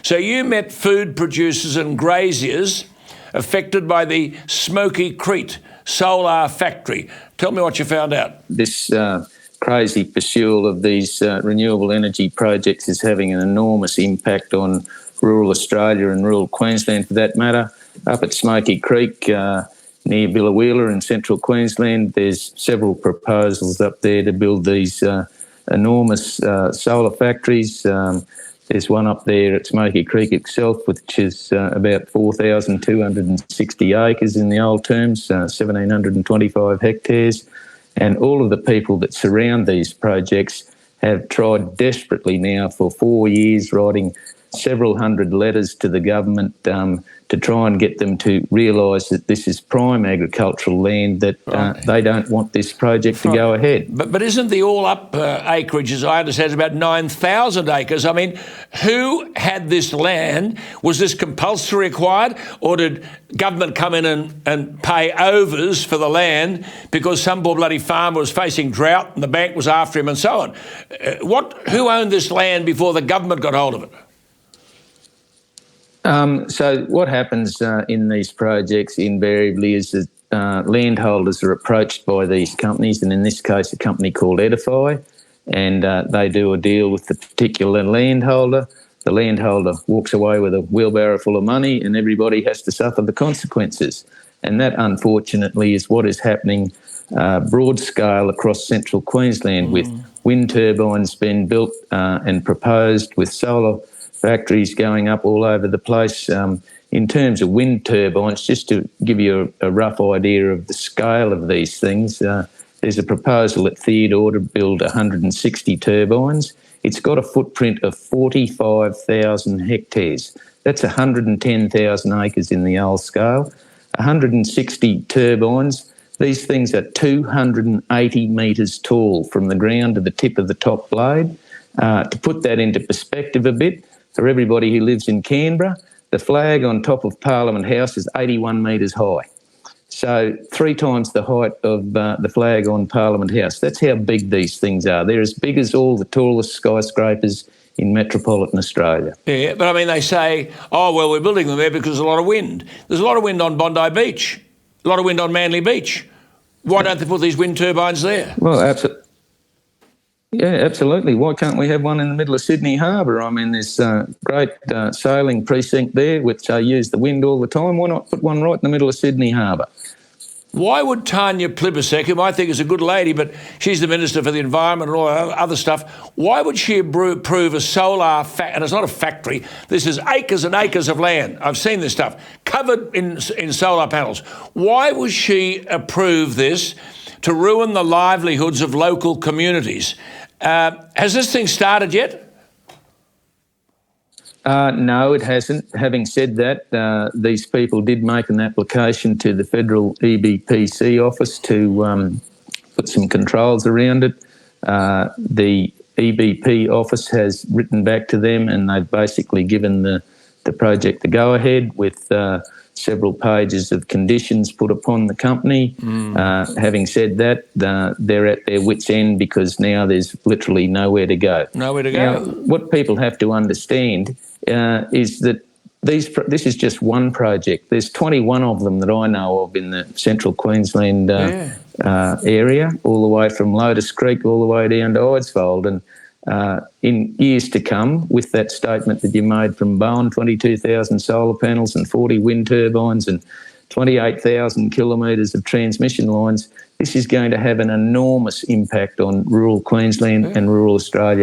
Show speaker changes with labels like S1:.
S1: So you met food producers and graziers affected by the Smoky Creek solar factory. Tell me what you found out.
S2: This crazy pursuit of these renewable energy projects is having an enormous impact on rural Australia and rural Queensland for that matter. Up at Smoky Creek, near Biloela in central Queensland, there's several proposals up there to build these enormous solar factories. There's one up there at Smoky Creek itself, which is about 4,260 acres in the old terms, 1,725 hectares. And all of the people that surround these projects have tried desperately now for 4 years, writing several hundred letters to the government to try and get them to realise that this is prime agricultural land, that they don't want this project to go ahead.
S1: But isn't the all-up acreage, as I understand, is about 9,000 acres? I mean, who had this land? Was this compulsory required, or did government come in and pay overs for the land because some poor bloody farmer was facing drought and the bank was after him and so on? Who owned this land before the government got hold of it?
S2: So what happens in these projects invariably is that landholders are approached by these companies, and in this case a company called Edify, and they do a deal with the particular landholder. The landholder walks away with a wheelbarrow full of money and everybody has to suffer the consequences. And that, unfortunately, is what is happening broad scale across central Queensland, with wind turbines being built and proposed, with solar factories going up all over the place. In terms of wind turbines, just to give you a rough idea of the scale of these things, there's a proposal at Theodore to build 160 turbines. It's got a footprint of 45,000 hectares. That's 110,000 acres in the old scale. 160 turbines. These things are 280 metres tall from the ground to the tip of the top blade. To put that into perspective a bit, for everybody who lives in Canberra, the flag on top of Parliament House is 81 metres high. So 3 times the height of the flag on Parliament House. That's how big these things are. They're as big as all the tallest skyscrapers in metropolitan Australia.
S1: Yeah, but I mean, they say, oh, well, we're building them there because there's a lot of wind. There's a lot of wind on Bondi Beach, a lot of wind on Manly Beach. Why don't they put these wind turbines there?
S2: Well, absolutely. Yeah, absolutely. Why can't we have one in the middle of Sydney Harbour? I mean, there's a great sailing precinct there, which use the wind all the time. Why not put one right in the middle of Sydney Harbour?
S1: Why would Tanya Plibersek, whom I think is a good lady, but she's the Minister for the Environment and all that other stuff, why would she approve a solar and it's not a factory, this is acres and acres of land, I've seen this stuff, covered in solar panels. Why would she approve this to ruin the livelihoods of local communities? Has this thing started yet?
S2: No, it hasn't. Having said that, these people did make an application to the federal EBPC office to put some controls around it. The EBP office has written back to them and they've basically given the project the go-ahead with several pages of conditions put upon the company. Having said that, they're at their wits' end because now there's literally nowhere to go.
S1: Nowhere to go.
S2: Now, what people have to understand is that this is just one project. There's 21 of them that I know of in the central Queensland area, all the way from Lotus Creek all the way down to Eidsvold. And in years to come, with that statement that you made from Bowen, 22,000 solar panels and 40 wind turbines and 28,000 kilometres of transmission lines, this is going to have an enormous impact on rural Queensland and rural Australia